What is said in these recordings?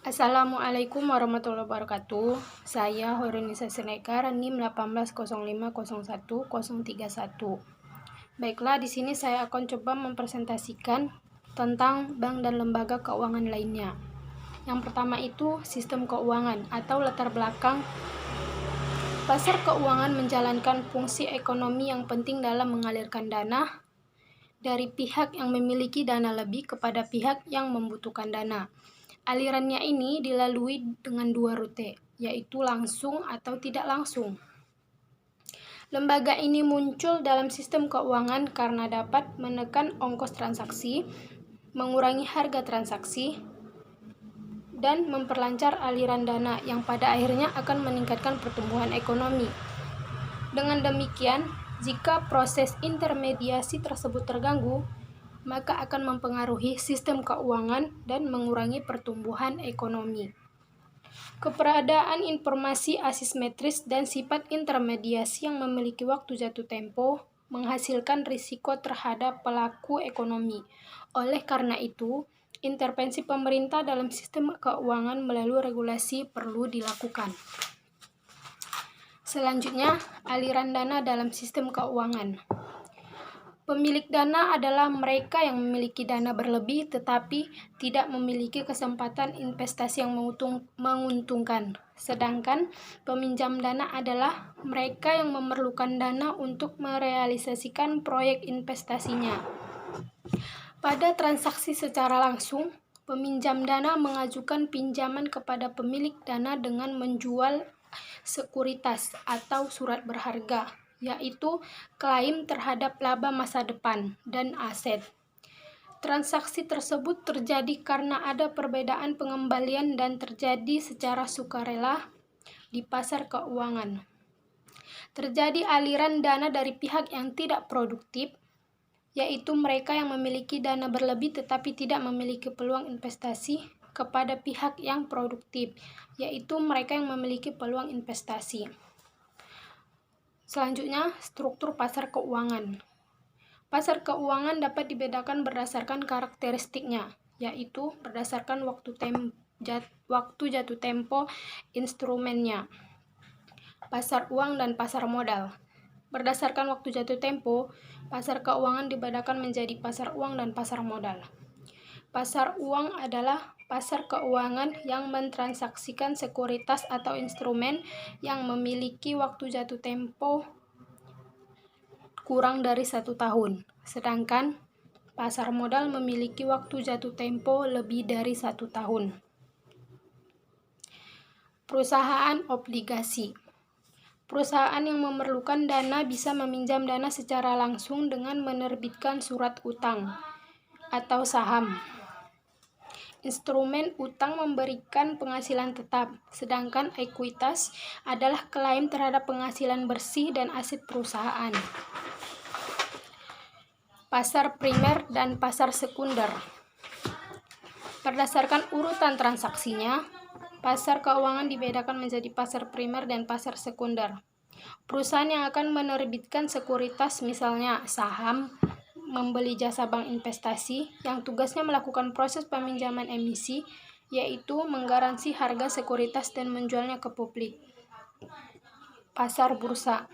Assalamualaikum warahmatullahi wabarakatuh. Saya Horenisa Siregar, NIM 180501031. Baiklah, di sini saya akan coba mempresentasikan tentang bank dan lembaga keuangan lainnya. Yang pertama itu sistem keuangan atau latar belakang. Pasar keuangan menjalankan fungsi ekonomi yang penting dalam mengalirkan dana dari pihak yang memiliki dana lebih kepada pihak yang membutuhkan dana. Alirannya ini dilalui dengan dua rute, yaitu langsung atau tidak langsung. Lembaga ini muncul dalam sistem keuangan karena dapat menekan ongkos transaksi, mengurangi harga transaksi, dan memperlancar aliran dana yang pada akhirnya akan meningkatkan pertumbuhan ekonomi. Dengan demikian, jika proses intermediasi tersebut terganggu, maka akan mempengaruhi sistem keuangan dan mengurangi pertumbuhan ekonomi. Keberadaan informasi asimetris dan sifat intermediasi yang memiliki waktu jatuh tempo menghasilkan risiko terhadap pelaku ekonomi. Oleh karena itu, intervensi pemerintah dalam sistem keuangan melalui regulasi perlu dilakukan. Selanjutnya, aliran dana dalam sistem keuangan. Pemilik dana adalah mereka yang memiliki dana berlebih tetapi tidak memiliki kesempatan investasi yang menguntungkan. Sedangkan peminjam dana adalah mereka yang memerlukan dana untuk merealisasikan proyek investasinya. Pada transaksi secara langsung, peminjam dana mengajukan pinjaman kepada pemilik dana dengan menjual sekuritas atau surat berharga, yaitu klaim terhadap laba masa depan dan aset. Transaksi tersebut terjadi karena ada perbedaan pengembalian dan terjadi secara sukarela di pasar keuangan. Terjadi aliran dana dari pihak yang tidak produktif, yaitu mereka yang memiliki dana berlebih tetapi tidak memiliki peluang investasi, kepada pihak yang produktif, yaitu mereka yang memiliki peluang investasi. Selanjutnya, struktur pasar keuangan. Pasar keuangan dapat dibedakan berdasarkan karakteristiknya, yaitu berdasarkan waktu jatuh tempo instrumennya. Pasar uang dan pasar modal. Berdasarkan waktu jatuh tempo, pasar keuangan dibedakan menjadi pasar uang dan pasar modal. Pasar uang adalah pasar keuangan yang mentransaksikan sekuritas atau instrumen yang memiliki waktu jatuh tempo kurang dari 1 tahun, sedangkan pasar modal memiliki waktu jatuh tempo lebih dari 1 tahun. Perusahaan obligasi. Perusahaan yang memerlukan dana bisa meminjam dana secara langsung dengan menerbitkan surat utang atau saham. Instrumen utang memberikan penghasilan tetap, sedangkan ekuitas adalah klaim terhadap penghasilan bersih dan aset perusahaan. Pasar primer dan pasar sekunder. Berdasarkan urutan transaksinya, pasar keuangan dibedakan menjadi pasar primer dan pasar sekunder. Perusahaan yang akan menerbitkan sekuritas, misalnya saham, membeli jasa bank investasi yang tugasnya melakukan proses peminjaman emisi, yaitu menggaransi harga sekuritas dan menjualnya ke publik. Pasar bursa.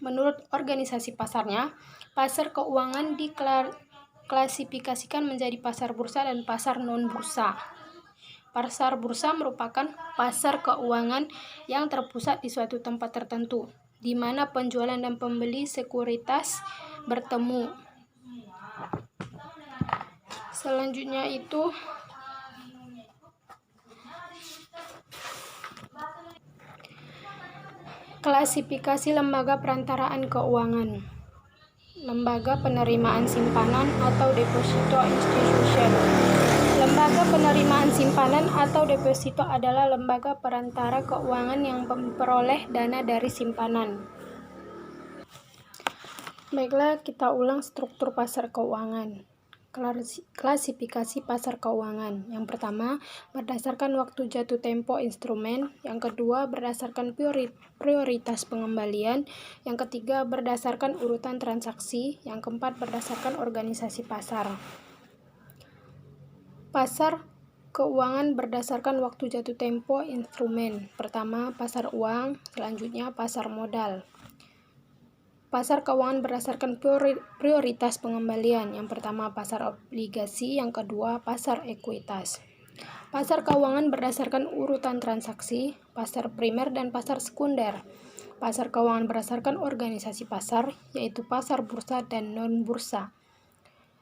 Menurut organisasi pasarnya, pasar keuangan diklasifikasikan menjadi pasar bursa dan pasar non-bursa. Pasar bursa merupakan pasar keuangan yang terpusat di suatu tempat tertentu, di mana penjualan dan pembeli sekuritas bertemu. Selanjutnya itu klasifikasi lembaga perantaraan keuangan. Lembaga penerimaan simpanan atau deposito institution. Lembaga penerimaan simpanan atau deposito adalah lembaga perantara keuangan yang memperoleh dana dari simpanan. Baiklah, kita ulang struktur pasar keuangan. Klasifikasi pasar keuangan. Yang pertama, berdasarkan waktu jatuh tempo instrumen. Yang kedua, berdasarkan prioritas pengembalian. Yang ketiga, berdasarkan urutan transaksi. Yang keempat, berdasarkan organisasi pasar. Pasar Keuangan berdasarkan waktu jatuh tempo instrumen. Pertama, pasar uang, selanjutnya pasar modal. Pasar keuangan berdasarkan prioritas pengembalian. Yang pertama, pasar obligasi, yang kedua, pasar ekuitas. Pasar keuangan berdasarkan urutan transaksi, pasar primer dan pasar sekunder. Pasar keuangan berdasarkan organisasi pasar, yaitu pasar bursa dan non-bursa.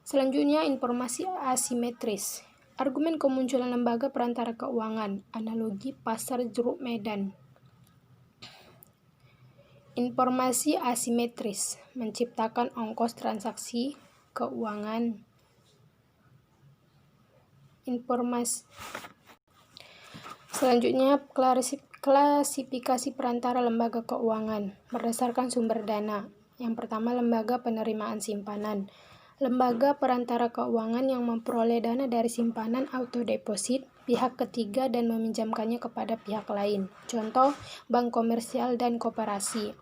Selanjutnya, informasi asimetris. Argumen kemunculan lembaga perantara keuangan, analogi pasar jeruk medan. Informasi asimetris menciptakan ongkos transaksi keuangan. Selanjutnya, klasifikasi perantara lembaga keuangan berdasarkan sumber dana. Yang pertama, lembaga penerimaan simpanan. Lembaga perantara keuangan yang memperoleh dana dari simpanan auto deposit pihak ketiga dan meminjamkannya kepada pihak lain. Contoh, bank komersial dan koperasi.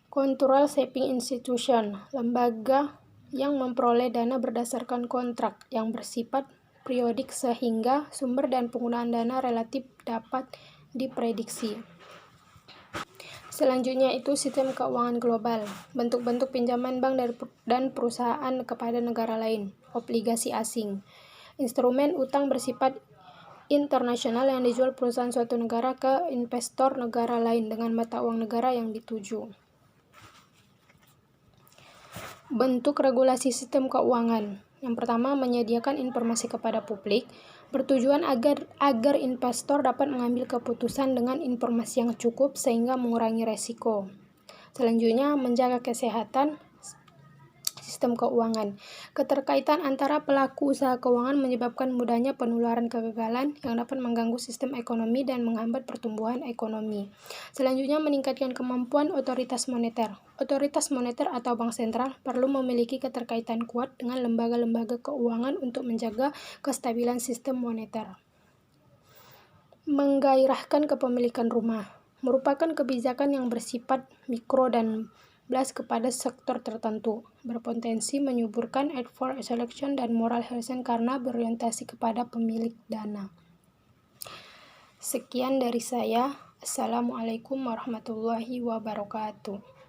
Control saving institution, lembaga yang memperoleh dana berdasarkan kontrak yang bersifat periodik sehingga sumber dan penggunaan dana relatif dapat diprediksi. Selanjutnya itu sistem keuangan global, bentuk-bentuk pinjaman bank dan perusahaan kepada negara lain, obligasi asing. Instrumen utang bersifat internasional yang dijual perusahaan suatu negara ke investor negara lain dengan mata uang negara yang dituju. Bentuk regulasi sistem keuangan. Yang pertama, menyediakan informasi kepada publik, bertujuan agar investor dapat mengambil keputusan dengan informasi yang cukup sehingga mengurangi resiko. Selanjutnya, menjaga kesehatan sistem keuangan. Keterkaitan antara pelaku usaha keuangan menyebabkan mudahnya penularan kegagalan yang dapat mengganggu sistem ekonomi dan menghambat pertumbuhan ekonomi. Selanjutnya, meningkatkan kemampuan otoritas moneter. Otoritas moneter atau bank sentral perlu memiliki keterkaitan kuat dengan lembaga-lembaga keuangan untuk menjaga kestabilan sistem moneter. Menggairahkan kepemilikan rumah merupakan kebijakan yang bersifat mikro dan kepada sektor tertentu, berpotensi menyuburkan adverse selection dan moral hazard karena berorientasi kepada pemilik dana. Sekian dari saya. Assalamualaikum warahmatullahi wabarakatuh.